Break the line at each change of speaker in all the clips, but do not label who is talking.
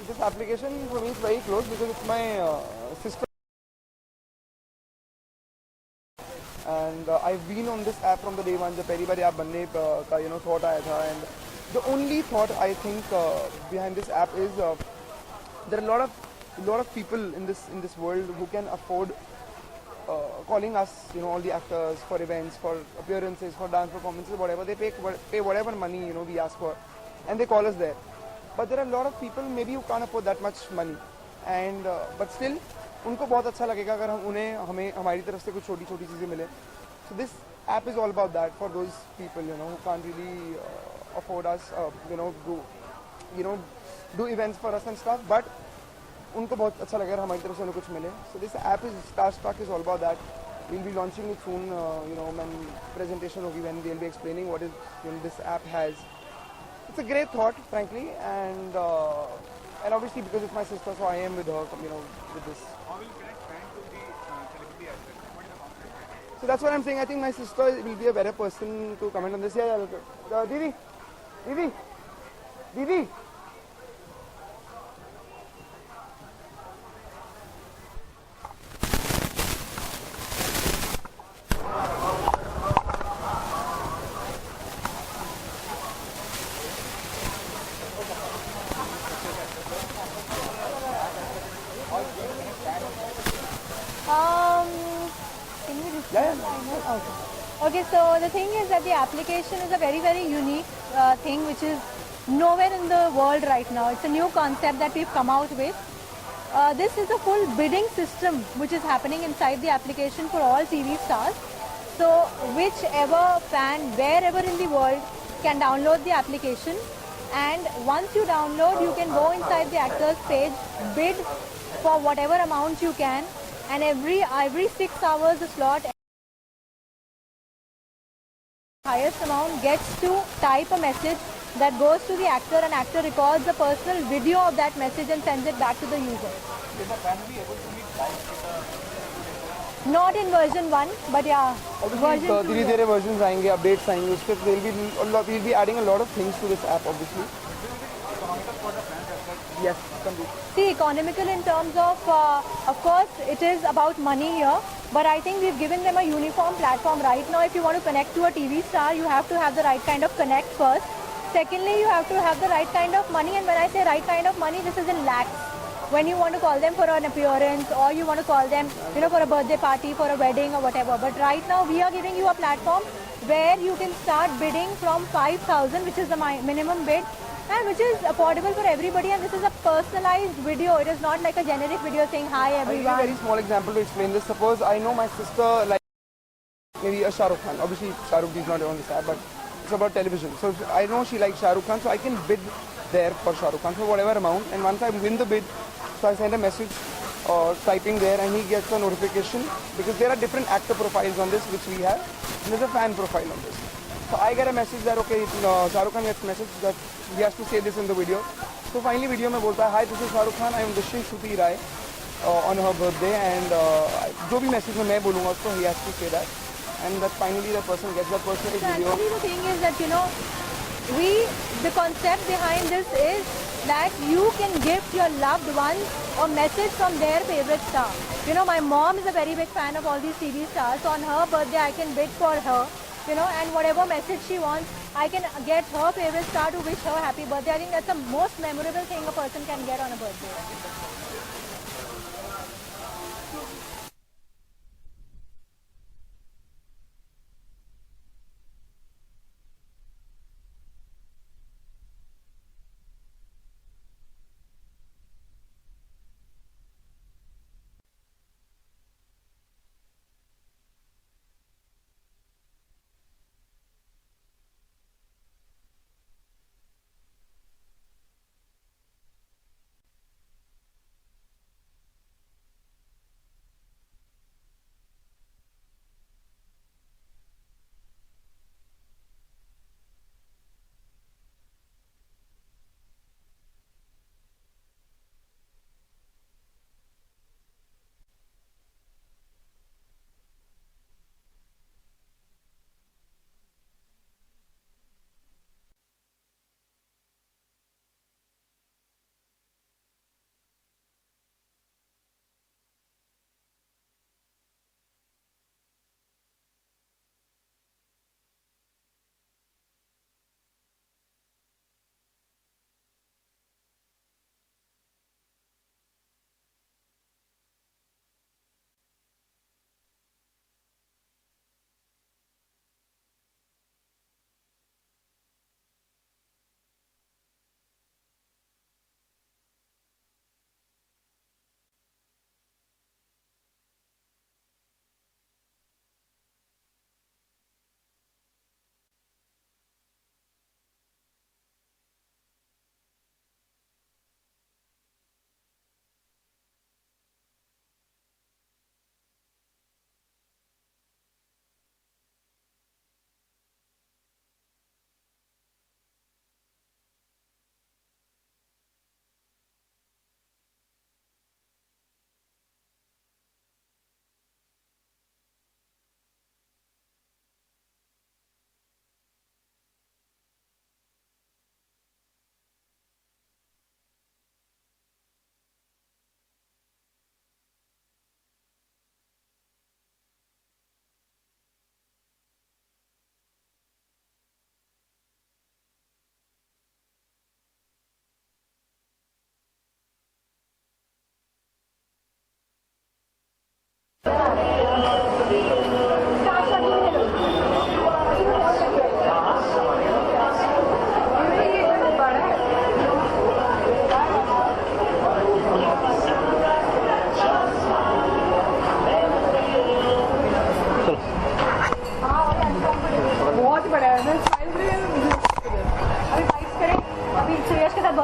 This application for me is very close because it's my sister, and I've been on this app from the day one. The पहली बार app बनने का thought आया था, and the only thought I think behind this app is there are a lot of people in this world who can afford calling us, all the actors for events, for appearances, for dance performances, whatever. They pay whatever money we ask for, and they call us there. But there are a lot of people maybe who can't afford that much money, and but still उनको बहुत अच्छा लगेगा अगर हमें हमारी तरफ से कुछ छोटी छोटी चीज़ें मिले. So this app is all about that for those people who can't really afford us, do events for us and stuff. But उनको बहुत अच्छा लगेगा हमारी तरफ से उन्हें कुछ मिले. So this app is Starstruck is all about that. We'll be launching it soon. When presentation होगी, when we'll be explaining what is this app has. It's a great thought, frankly, and obviously because it's my sister, so I am with her, with this.
How will you connect fans to the celebrity as well? What is the concept?
So that's what I'm saying. I think my sister will be a better person to comment on this. Yeah, Didi, Didi, Didi.
Can you respond? Okay, so the thing is that the application is a very, very unique thing which is nowhere in the world right now. It's a new concept that we've come out with. This is a full bidding system which is happening inside the application for all TV stars. So whichever fan, wherever in the world, can download the application, and once you download, you can go inside the actors page, bid for whatever amount you can, and every 6 hours the slot highest amount gets to type a message that goes to the actor, and actor records a personal video of that message and sends it back to the user.
Will the fan be able to meet live with
Not in version 1, but yeah,
Obviously,
version 2.
धीरे-धीरे versions आएंगे, updates आएंगे. उसके we'll be adding a lot of things to this app, obviously.
economical for the fans as well?
Yes, complete.
See, economical in terms of course, it is about money here, but I think we've given them a uniform platform right now. If you want to connect to a TV star, you have to have the right kind of connect first. Secondly, you have to have the right kind of money, and when I say right kind of money, this is in lakhs. When you want to call them for an appearance, or you want to call them, for a birthday party, for a wedding or whatever. But right now, we are giving you a platform where you can start bidding from 5,000, which is the minimum bid, and which is affordable for everybody. And this is a personalized video. It is not like a generic video saying hi
I'll give you a
everyone.
very small example to explain this. Suppose I know my sister like maybe a Shah Rukh Khan. Obviously, Shah Rukh is not on this app, but it's about television. So if I know she likes Shah Rukh Khan, so I can bid there for Shah Rukh Khan for whatever amount. And once I win the bid, so I send a message typing there, and he gets a notification, because there are different actor profiles on this which we have, and there's a fan profile on this. So I get a message that okay, Shah Rukh Khan gets a message that he has to say this in the video. So finally video में बोलता है, hi, this is Shah Rukh Khan, I am wishing Shruti Rai on her birthday, and जो भी message में मैं बोलूँगा उसको, he has to say that, and that finally the person gets that personal
So
video.
actually the thing is that, the concept behind this is that you can gift your loved ones a message from their favorite star. My mom is a very big fan of all these TV stars, so on her birthday I can bid for her, and whatever message she wants, I can get her favorite star to wish her happy birthday. I think that's the most memorable thing a person can get on a birthday.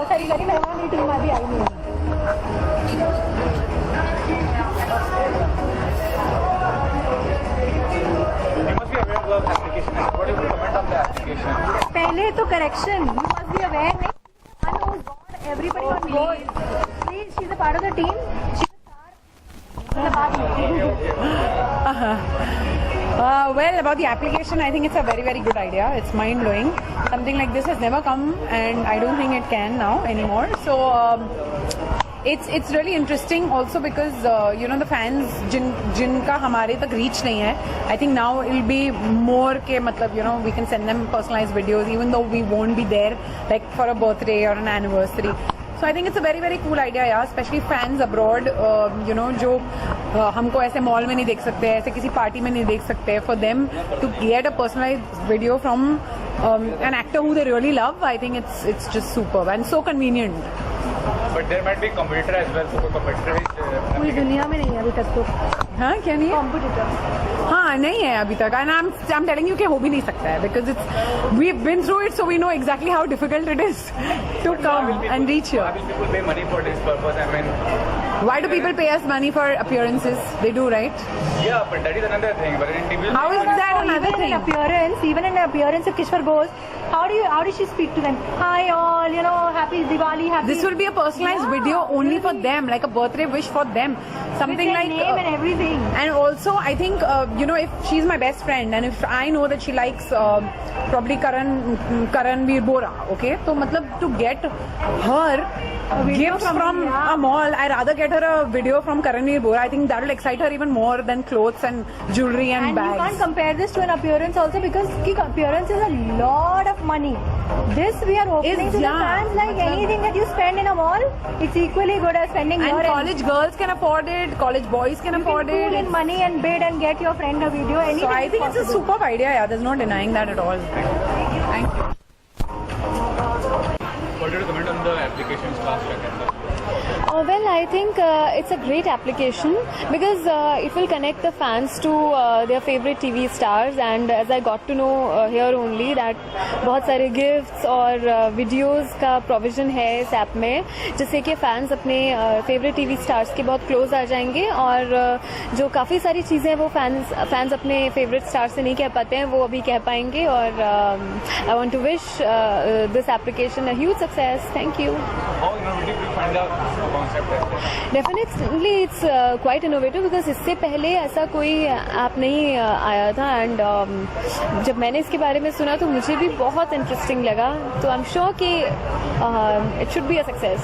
बहुत सारी करी, मेहमान की team अभी आई नहीं है।
You must be aware of the application. What do you comment on the application?
पहले तो correction, you must be aware नहीं, everybody on board. She's a part of the team. She's a star.
Well, about the application, I think it's a very, very good idea. It's mind-blowing. Something like this has never come, and I don't think it can now anymore. So it's really interesting also because you know, the fans जिनका हमारे तक reach नहीं है, I think now it'll be more के मतलब, you know, we can send them personalized videos even though we won't be there like for a birthday or an anniversary. So I think it's a very, very cool idea, yeah, especially fans abroad, you know, जो हमको ऐसे mall में नहीं देख सकते, ऐसे किसी party में नहीं देख सकते, for them to get a personalized video from an actor who they really love, I think it's just superb and so convenient.
But there might be competitor as well. So competitor is
पूरी दुनिया में नहीं है अभी तक तो
हाँ क्या नहीं है?
कॉम्पिटिटर।
हाँ नहीं है अभी तक, and I'm telling you कि हो भी नहीं सकता है because we've been through it, so we know exactly how difficult it is to come and reach here.
Why will people pay money for this purpose? I mean,
Why do people pay us money for appearances? They do, right?
yeah, but that is another thing. But in TV,
How is that another thing?
Even in appearance of Kishore Bose, how did she speak to them? Hi all, you know, happy Diwali, happy.
This will be a personalized video only for them, like a birthday wish for them, something
with their
like.
name and everything.
And also, I think you know, if she's my best friend and if I know that she likes probably Karanveer Bora, okay, so matlab to get her gifts from a mall, I rather get her a video from Karanveer Bora. I think that will excite her even more than clothes and jewelry and bags.
You can't compare this to an appearance also because appearance is a lot of money. This we are opening to the fans like anything that you spend in a mall, it's equally good as spending
And
here.
college girls can afford it, college boys can afford
You
it.
can pool in money and bid and get your friend a video. Anything
So I
is
think it's a
possible.
superb idea. Yeah, there's no denying that at all. Thank you.
what did you comment on the application's last agenda?
Well, I think it's a great application because it will connect the fans to their favorite TV stars, and as I got to know here only that बहुत सारे gifts और videos का provision है इस app में, जिससे कि fans अपने favorite TV stars के बहुत close आ जाएंगे और जो काफ़ी सारी चीज़ें वो fans अपने favorite stars से नहीं कह पाते हैं वो अभी कह पाएंगे और I want to wish this application a huge success. Thank you.
How innovative do you find the concept?
Definitely it's quite innovative because इससे पहले ऐसा कोई ऐप नहीं आया था एंड जब मैंने इसके बारे में सुना तो मुझे भी बहुत इंटरेस्टिंग लगा, तो आई एम श्योर कि it should be a success.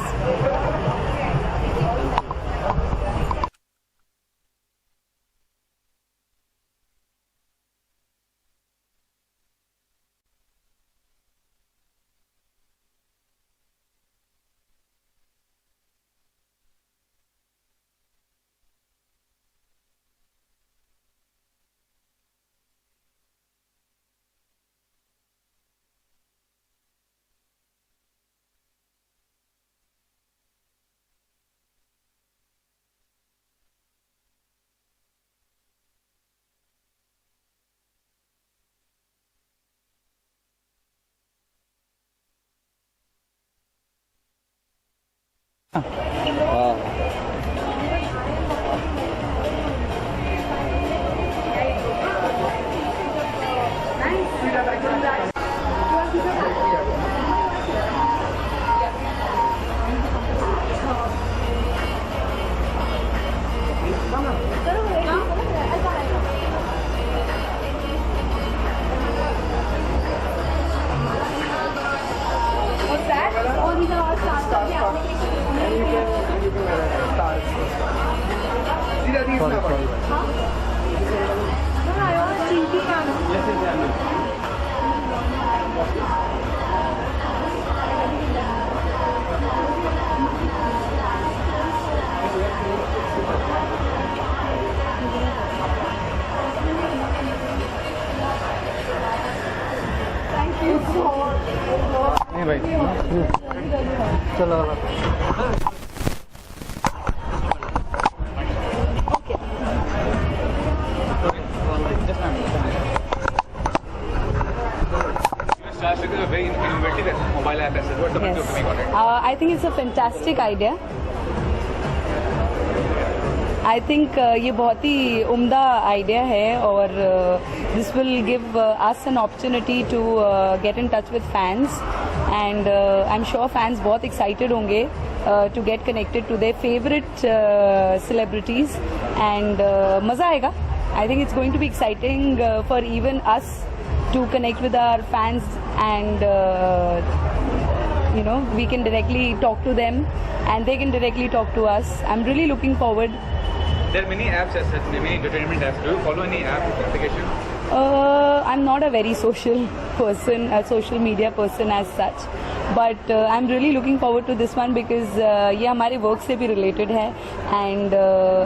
नहीं भाई
चलो
Stars is a very innovative mobile app as what the
Yes.
to make on it?
I think it's a fantastic idea. I think ये बहुत ही उम्दा idea है और this will give us an opportunity to get in touch with fans and I'm sure fans बहुत excited होंगे to get connected to their favorite celebrities and मज़ा आएगा. I think it's going to be exciting for even us to connect with our fans and we can directly talk to them and they can directly talk to us. I'm really looking forward.
There are many apps as such, many entertainment apps. Do you follow any app application?
I'm not a very social person, a social media person as such, but I'm really looking forward to this one because ये हमारे work से भी related है and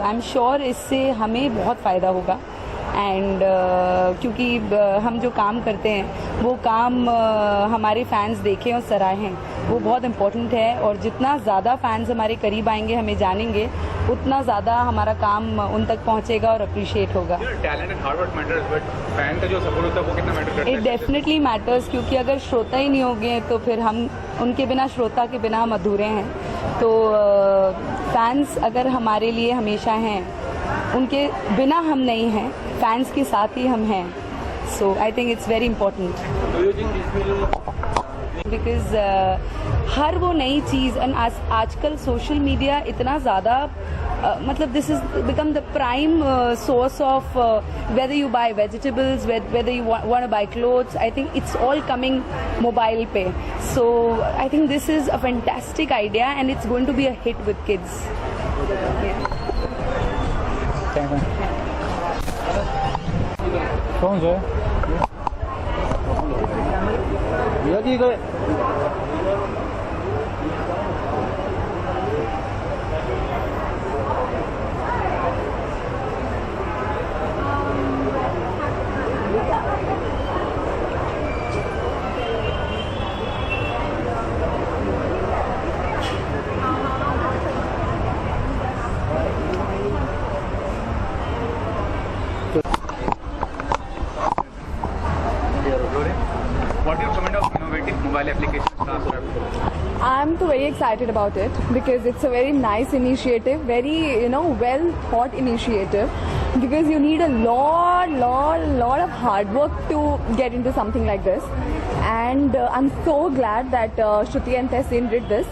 I'm sure इससे हमें बहुत फ़ायदा होगा एंड क्योंकि हम जो काम करते हैं वो काम हमारे फैंस देखें और सराहें वो बहुत इम्पोर्टेंट है और जितना ज़्यादा फैंस हमारे करीब आएंगे हमें जानेंगे उतना ज़्यादा हमारा काम उन तक पहुंचेगा और अप्रिशिएट होगा.
Talent and hard work matters but fan का जो सपोर्ट होता है वो कितना मैटर करता है?
इट डेफिनेटली मैटर्स क्योंकि अगर श्रोता ही नहीं होंगे तो फिर हम उनके बिना श्रोता के बिना हम अधूरे हैं. तो फैंस अगर हमारे लिए हमेशा हैं उनके बिना हम नहीं हैं फैंस के साथ ही हम हैं. So I think it's very important because हर वो नई चीज़ एंड आजकल सोशल मीडिया इतना ज़्यादा मतलब this is become the prime source of whether you buy vegetables whether you want to buy clothes. I think it's all coming mobile पे. So I think this is a fantastic idea and it's going to be a hit with kids.
कौन सा यदि गए
What do you recommend of innovative mobile application stars?
I'm too very excited about it because it's a very nice initiative, very well thought initiative. Because you need a lot of hard work to get into something like this, and I'm so glad that Shruti and Tehseen did this,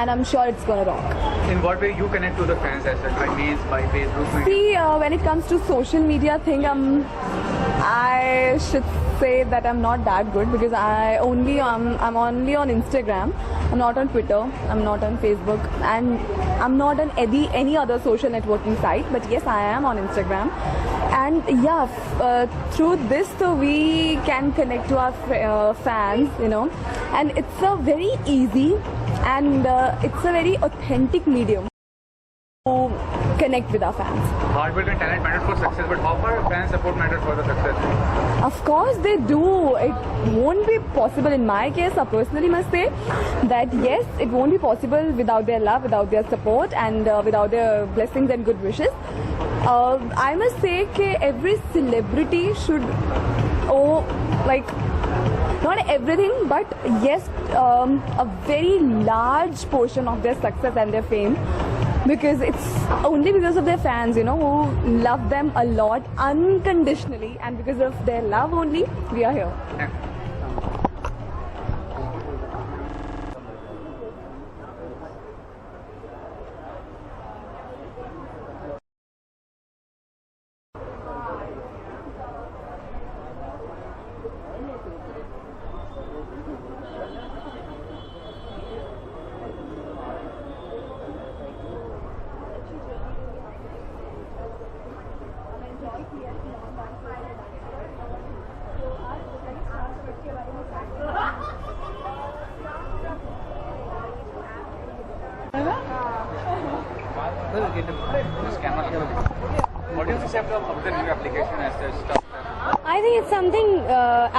and I'm sure it's gonna rock.
In what way you connect to the fans as such? By mails, by Facebook?
See, when it comes to social media thing, I should say that I'm not that good because I'm only on Instagram. I'm not on Twitter. I'm not on Facebook, and I'm not on any other social networking site. But yes, I am on Instagram, and through this, so we can connect to our fans, and it's a very easy and it's a very authentic medium to connect with our fans.
Hard work and talent matters for success, but how far fan support matters for the success?
Of course they do. It won't be possible in my case. I personally must say that yes, it won't be possible without their love, without their support, and without their blessings and good wishes. I must say that every celebrity should owe, not everything, but yes, a very large portion of their success and their fame. Because it's only because of their fans, who love them a lot unconditionally, and because of their love only, we are here.
This camera. What do you say of the new application as such?
I think it's something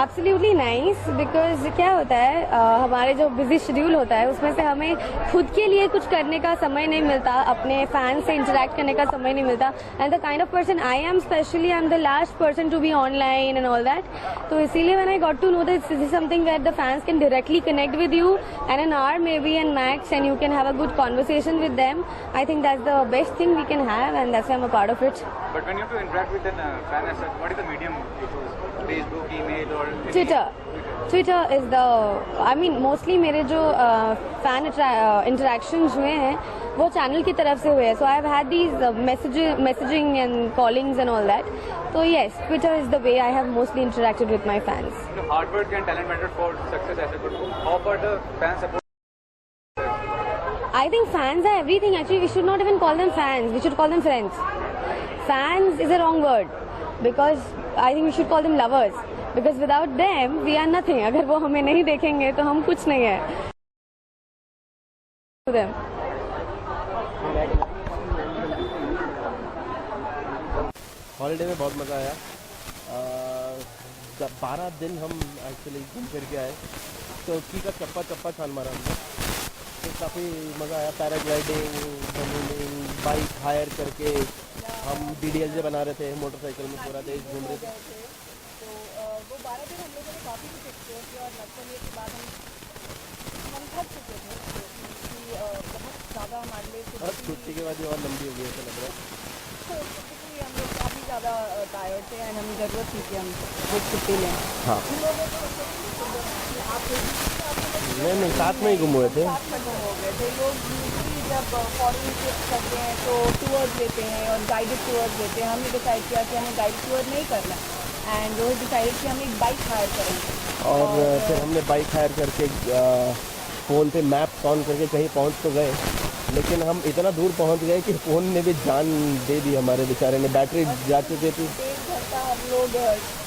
absolutely nice because क्या होता है हमारे जो busy schedule होता है उसमें से हमें खुद के लिए कुछ करने का समय नहीं मिलता, अपने फैन से इंटरेक्ट करने का समय नहीं मिलता. And the kind of person I am specially I am the last person to be online and all that. तो इसीलिए when I got to know that this is something that the fans can directly connect with you and an hour maybe and max and you can have a good conversation with them. I think that's the best thing we can have and that's why I'm a part of it.
But when you have to interact with a fan as such, what is the medium you choose? Facebook, email or
Twitter is the, I mean mostly मेरे जो fan interactions हुए हैं वो channel की तरफ से हुए हैं. So I've had these messaging and callings and all that. So yes, Twitter is the way I have mostly interacted with my fans.
Hard work and talent matter for success as a good. How about the fan support?
I think fans are everything. Actually, we should not even call them fans. We should call them friends. Fans is a wrong word because I think we should call them lovers. Because without them, we are nothing. अगर वो हमें नहीं देखेंगे तो हम कुछ नहीं है.
हॉलीडे में बहुत मज़ा आया. 12 दिन हम एक्चुअली घूम फिर के आए. चौकी का चप्पा चप्पा छान मारा हमने. तो काफ़ी मज़ा आया. पैराग्लाइडिंग, बलूनिंग, बाइक हायर करके हम DDLJ बना रहे थे. मोटरसाइकिल में पूरा देश घूम रहे थे.
तो वो 12 दिन हम लोगों ने काफ़ी कुछ एक्सप्लोर किया और लगता है कि बाद हम थक चुके थे कि बहुत ज़्यादा हमारे लिए
और छुट्टी के बाद ये और लंबी हो गई ऐसा लग रहा है.
तो हम लोग काफ़ी ज़्यादा टायर्ड थे एंड हमें ज़रूरत थी कि हम एक छुट्टी लें.
हाँ. नहीं साथ में ही गुम हुए थे.
साथ में गुम हो गए थे. लोग यूजली जब फॉरेन ट्रिप करते हैं तो टूर्स लेते हैं और गाइडेड टूर्स लेते हैं. हमने डिसाइड किया कि हमें गाइडेड टूर नहीं करना एंड वो डिसाइडेड कि हम एक बाइक हायर करेंगे.
और फिर हमने बाइक हायर करके फ़ोन पे मैप ऑन करके कहीं पहुंच तो गए, लेकिन हम इतना दूर पहुंच गए कि फ़ोन ने भी जान दे दी हमारे बेचारे ने. बैटरी जा चुकी थी.
1 घंटा हम लोग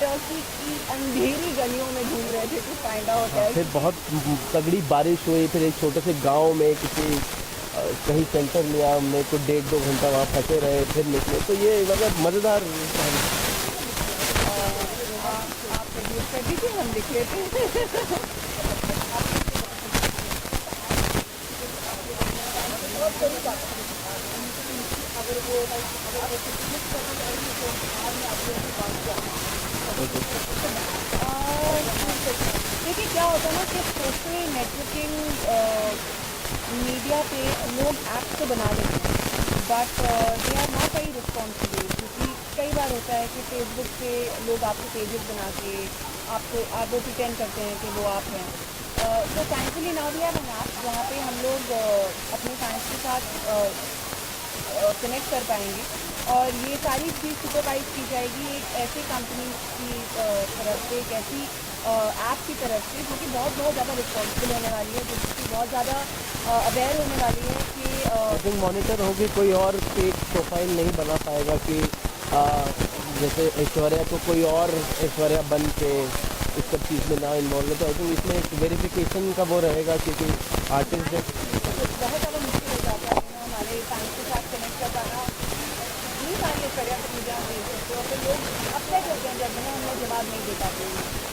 टर्की की अंधेरी गलियों में घूम रहे थे टू फाइंड आउट.
फिर बहुत तगड़ी बारिश हुई. फिर एक छोटे से गांव में किसी कहीं सेंटर लिया हमने. कुछ 1.5-2 घंटा वहाँ फंसे रहे, फिर निकले. तो ये मतलब मज़ेदार.
हम दिख लेते देखिए क्या होता है ना कि सोशल नेटवर्किंग मीडिया पे लोग ऐप्स तो बना लेते हैं but they are not very responsible. क्योंकि कई बार होता है कि फेसबुक पे लोग आपके पेजेस बना के आप वो प्रिटेंड करते हैं कि वो आप हैं. तो thankfully now we have an app जहाँ पे हम लोग अपने फैंस के साथ कनेक्ट कर पाएंगे और ये सारी चीज़ सुपरवाइज की जाएगी एक ऐसी कंपनी की तरफ से, एक ऐसी ऐप की तरफ से जो कि बहुत ज़्यादा रिस्पॉन्सिबल होने वाली है, जिसकी बहुत ज़्यादा अवेयर होने वाली है कि
आई थिंक मॉनिटर होगी. कोई और फेक प्रोफाइल नहीं बना पाएगा कि जैसे ऐश्वर्या को कोई और ऐश्वर्या बन के इस सब चीज़ में ना इन्वॉल्व है. तो आई थिंक इसमें एक वेरिफिकेशन का वो रहेगा क्योंकि आर्टिस्ट
बहुत ज़्यादा मुश्किल हो जाता है ना हमारे फैंस के साथ कनेक्ट कर पाना. नहीं सारी ऐश्वर्या को मीडिया भेज सकते हो तो लोग अपसेट होते हैं जब हमें जवाब नहीं दे पाते.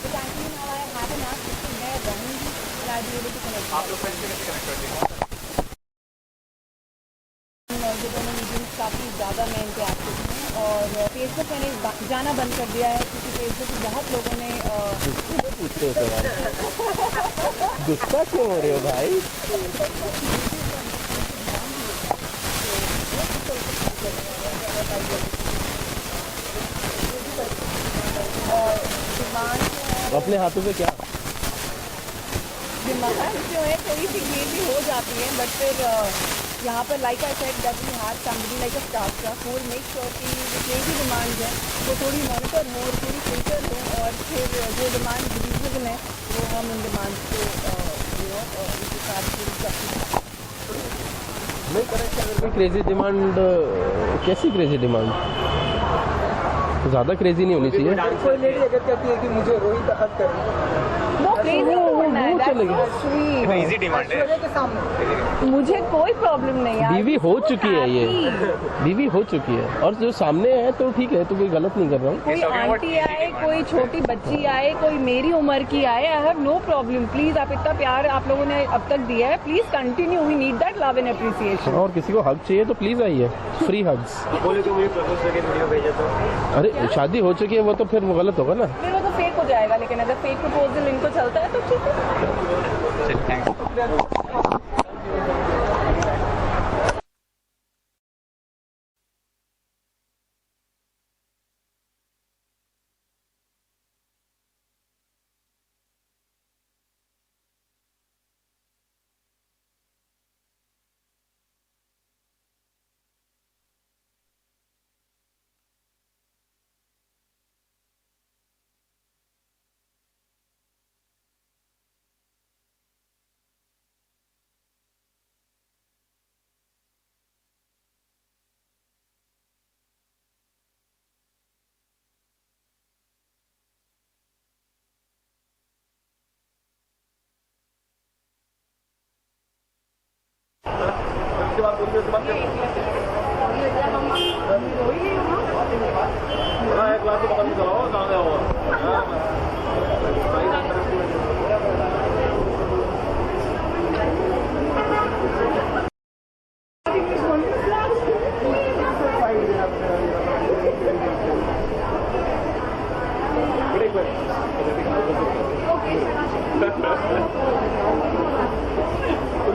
तो thankfully now I have an app जिससे मैं रहूँगी and I be able to connect.
आप लोग फ्रेंड्स से कैसे कनेक्ट करते हैं?
ये दोनों मीडियम्स काफ़ी ज़्यादा मैं इनके एक्टिव हूँ और फेसबुक मैंने जाना बंद कर दिया है क्योंकि फेसबुक पे बहुत लोगों ने
पूछते हो सवाल. गुस्सा क्यों हो रहे हो भाई? अपने हाथों से क्या
डिमांड जो है थोड़ी सी क्रेजी हो जाती है बट फिर यहाँ पर like I said that we have somebody like a staff who will make sure कि जो क्रेजी डिमांड्स हैं वो थोड़ी मॉनिटर हो और थोड़ी फिल्टर हो और फिर जो डिमांड रीजनेबल है वो हम उन डिमांड्स को उनके साथ पूरी
नहीं करेक्ट. अगर कोई क्रेजी डिमांड, कैसी क्रेजी डिमांड? ज़्यादा क्रेजी नहीं होनी चाहिए.
कोई लेडी अगर कहती है कि मुझे रोहित हक करें
वो क्रेजी
चलेगी।
इजी डिमांड है।
मुझे कोई प्रॉब्लम नहीं है।
बीवी हो चुकी है ये, बीवी हो चुकी है और जो सामने है तो ठीक है, तो कोई गलत नहीं कर रहा हूँ।
कोई आंटी आए, कोई छोटी बच्ची आए, कोई मेरी उम्र की आए, I have no problem. Please, आप इतना प्यार आप लोगों ने अब तक दिया है, please continue. We need that love and appreciation.
और किसी को हग चाहिए तो प्लीज आइए, फ्री हग्स। अरे शादी हो चुकी है वो तो फिर वो गलत होगा ना।
फिर वो तो फेक हो जाएगा, लेकिन अगर फेक प्रपोजल इनको चलता है तो ठीक है।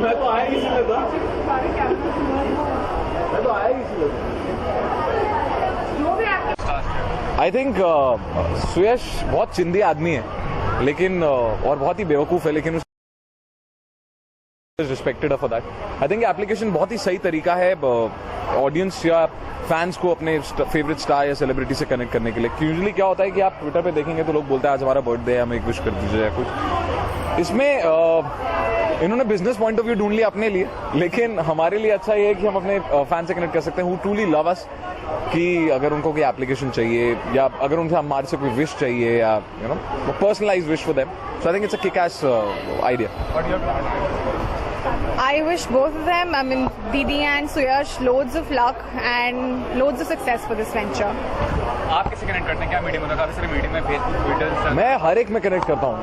मैं तो आया इसलिए था, मैं तो आया इसलिए।
आई थिंक सुयश बहुत चिंदी आदमी है, लेकिन और बहुत ही बेवकूफ़ है, लेकिन respected for that. I think application बहुत ही सही तरीका है ऑडियंस या फैंस को अपने फेवरेट स्टार या सेलिब्रिटी से कनेक्ट करने के लिए। यूजुअली क्या होता है कि आप ट्विटर पे देखेंगे तो लोग बोलते हैं आज हमारा बर्थडे है, हमें एक विश कर दीजिए या कुछ। इसमें इन्होंने बिजनेस पॉइंट ऑफ व्यू ढूंढ लिया अपने लिए, लेकिन हमारे लिए अच्छा ये है कि हम अपने फैन से कनेक्ट कर सकते हैं हु ट्रूली लव अस, कि अगर उनको कोई एप्लीकेशन चाहिए या अगर उनसे हमारे से कोई विश चाहिए या personalize wish for them. So I think it's a kickass idea.
I wish both of them, I mean Didi and Suyash, loads of luck and loads of success for this venture.
आप किसे connect करते हैं? क्या medium होता है? काफी सारे medium में, फेसबुक, ट्विटर।
मैं हर एक में कनेक्ट करता हूँ,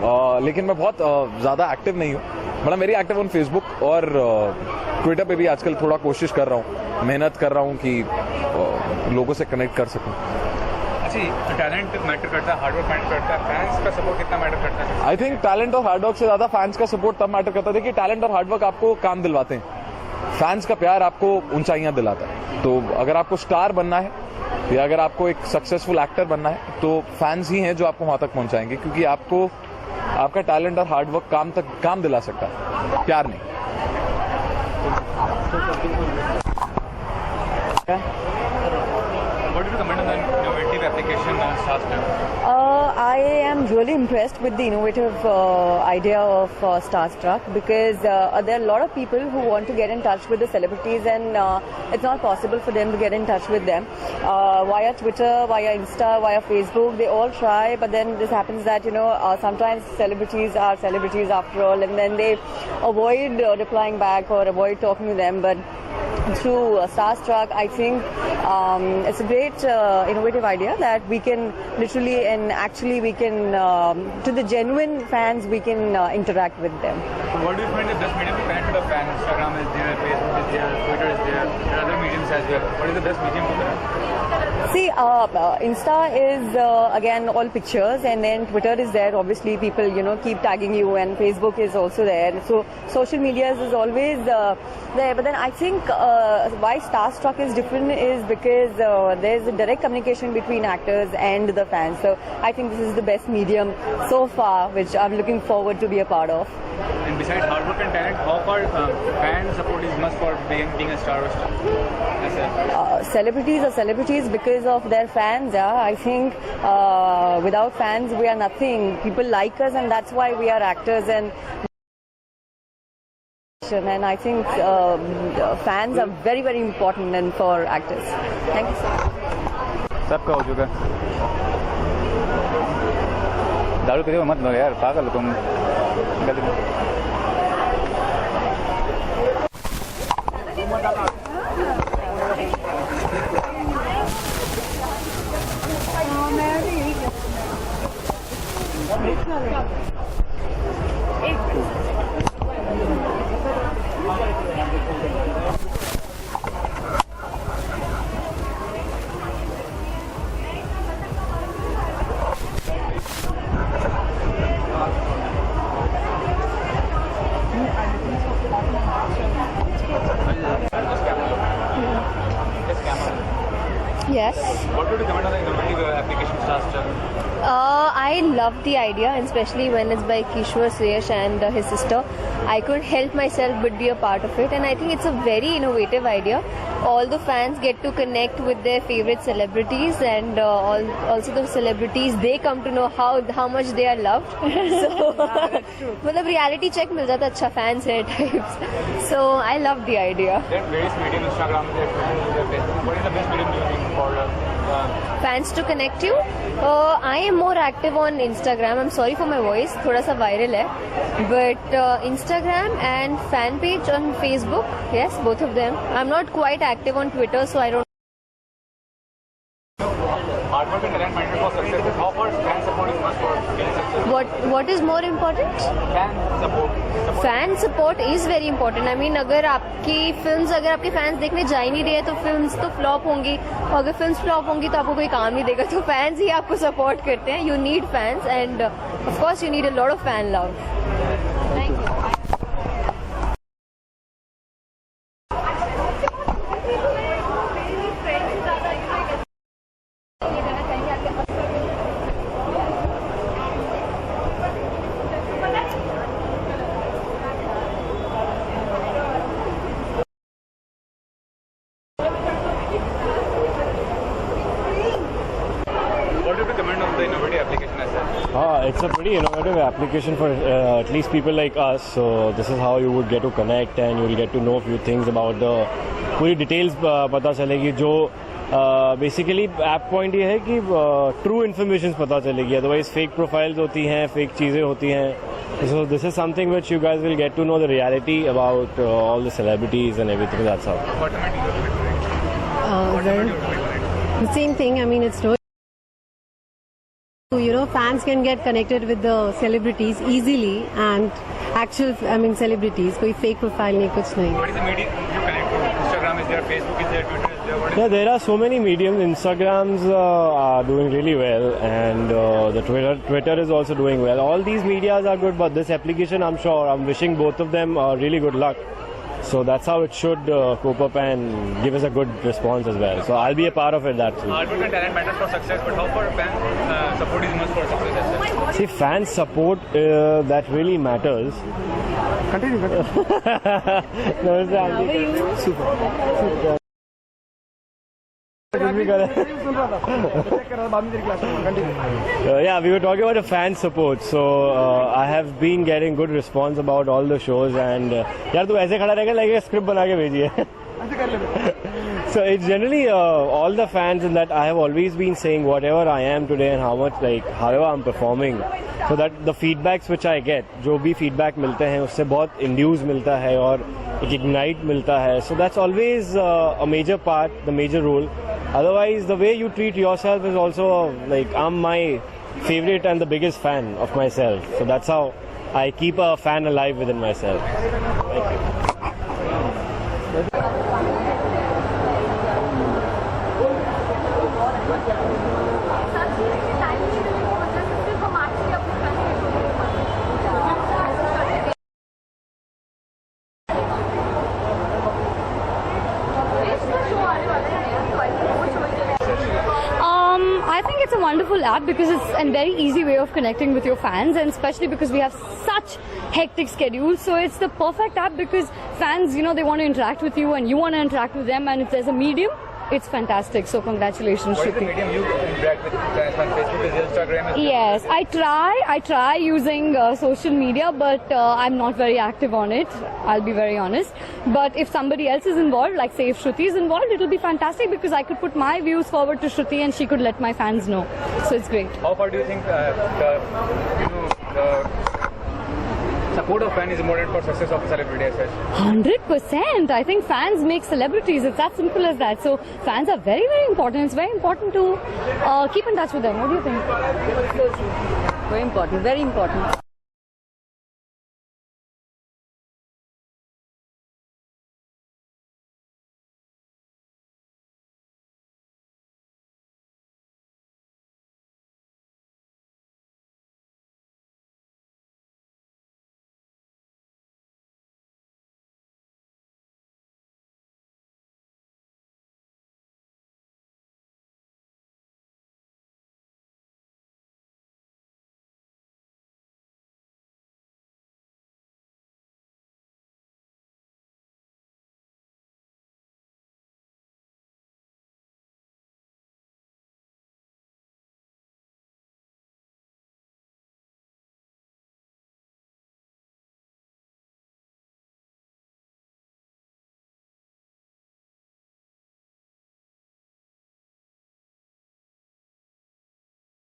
लेकिन मैं बहुत ज़्यादा एक्टिव नहीं हूँ। मतलब मेरी एक्टिव ऑन फेसबुक और ट्विटर पे भी आजकल थोड़ा कोशिश कर रहा हूँ, मेहनत कर रहा हूँ कि लोगों से कनेक्ट कर सकूँ।
अच्छा, टैलेंट मैटर करता है, हार्डवर्क मैटर करता है, फैंस का सपोर्ट कितना मैटर करता है?
आई थिंक टैलेंट और हार्डवर्क से ज्यादा फैंस का सपोर्ट तब मैटर करता है। देखिए, टैलेंट और हार्डवर्क आपको काम दिलवाते हैं, फैंस का प्यार आपको ऊंचाइयां दिलाता है। तो अगर आपको स्टार बनना है या अगर आपको एक सक्सेसफुल एक्टर बनना है तो फैंस ही हैं जो आपको वहां तक पहुंचाएंगे, क्योंकि आपको आपका टैलेंट और हार्डवर्क काम दिला सकता है, प्यार नहीं।
What do you comment on the innovative application StarStruck?
I am really impressed with the innovative idea of StarStruck, because there are a lot of people who want to get in touch with the celebrities, and it's not possible for them to get in touch with them via Twitter, via Insta, via Facebook. They all try, but then this happens that sometimes celebrities are celebrities after all, and then they avoid replying back or avoid talking to them. But through StarStruck, I think it's a great innovative idea that we can literally and actually we can to the genuine fans we can interact with them.
So what do you find the best medium to connect to the fans? Instagram is there, Facebook is there, Twitter is there, and other mediums as well. What is the best medium for that?
See, Insta is again all pictures, and then Twitter is there. Obviously, people keep tagging you, and Facebook is also there. So social media is always there. But then I think why StarStruck is different is because there's a direct communication between actors and the fans. So I think this is the best medium so far, which I'm looking forward to be a part of.
And besides hard work and talent, how far fan support is must for being a star?
Celebrities are celebrities because of their fans. Yeah, I think without fans we are nothing. People like us, and that's why we are actors. And I think fans are very, very important and for actors. Thank you so much.
सबका हो चुका है। दारू पीते हो मत लो यार, पागल हो तुम।
Yes.
What would you comment on the innovative application Starstruck?
I love the idea, and especially when it's by Kishore Suyash and his sister. I couldn't help myself but be a part of it, and I think it's a very innovative idea. All the fans get to connect with their favorite celebrities, and also the celebrities, they come to know how much they are loved. So, मतलब reality check मिल जाता अच्छा fans है types. So I love the idea.
There are various mediums, Instagram, there are Twitter, there are Facebook. What is the best medium do you think for
Fans to connect you? I am more active on Instagram. I'm sorry for my voice, थोड़ा सा viral है. But Instagram and fan page on Facebook, yes, both of them. I'm not quite active on Twitter, so I don't.
hard work and talent minded for success? But how far fan support is must for getting success?
What is more important?
Fan support.
Fan support is very important. I mean अगर आपकी films अगर आपके fans देखने जा ही नहीं रहे तो films तो फ्लॉप होंगी, और अगर फिल्म्स फ्लॉप होंगी तो आपको कोई काम नहीं देगा. तो फैंस ही आपको सपोर्ट करते हैं. You need fans, end of course you need a lot of fan love. Thank you.
It's a pretty innovative application for at least people like us. So this is how you would get to connect and you will get to know a few things about the पूरी details पता चलेगी. जो basically app point ये है कि true information पता चलेगी. Otherwise fake profiles होती हैं, फेक चीज़ें होती हैं. So this is something which you guys will get to know the reality about all the celebrities and everything. That's how.
The same thing. I mean, it's no. Fans can get connected with the celebrities easily, and celebrities. कोई fake profile नहीं, कुछ नहीं.
What is the medium you connect to? Instagram is there, Facebook is there, Twitter is there.
Yeah, there are so many mediums. Instagrams are doing really well, and the Twitter is also doing well. All these medias are good, but this application, I'm wishing both of them really good luck. So that's how it should cope up and give us a good response as well. So I'll be a part of it. That too.
Hard work and talent matters for success, but how far fan support is must for success as well?
See, fan support that really matters.
Continue.
Super. Yeah, we were talking about the fan support. So I have been getting good response about all the shows, and यार तू ऐसे खड़ा रहेगा लगे script बना के भेजिए. So it's generally all the fans, and that I have always been saying whatever I am today and however I'm performing, so that the feedbacks which I get, जो भी feedback मिलते हैं उससे बहुत induce मिलता है और एक ignite मिलता है. So that's always a major part, the major role. Otherwise, the way you treat yourself is also I'm my favorite and the biggest fan of myself. So that's how I keep a fan alive within myself. Thank you.
I think it's a wonderful app because it's a very easy way of connecting with your fans, and especially because we have such hectic schedules. So it's the perfect app because fans, they want to interact with you and you want to interact with them, and if there's a medium, it's fantastic. So congratulations,
What is the medium you interact with fans? Facebook is Instagram?
Yes, I try using social media, but I'm not very active on it. I'll be very honest. But if somebody else is involved, like say if Shruti is involved, it'll be fantastic because I could put my views forward to Shruti and she could let my fans know. So it's great.
How far do you think support of fan is important for success of a celebrity as such?
100%. I think fans make celebrities. It's as simple as that. So fans are very, very important. It's very important to keep in touch with them. What do you think?
Very important, very important.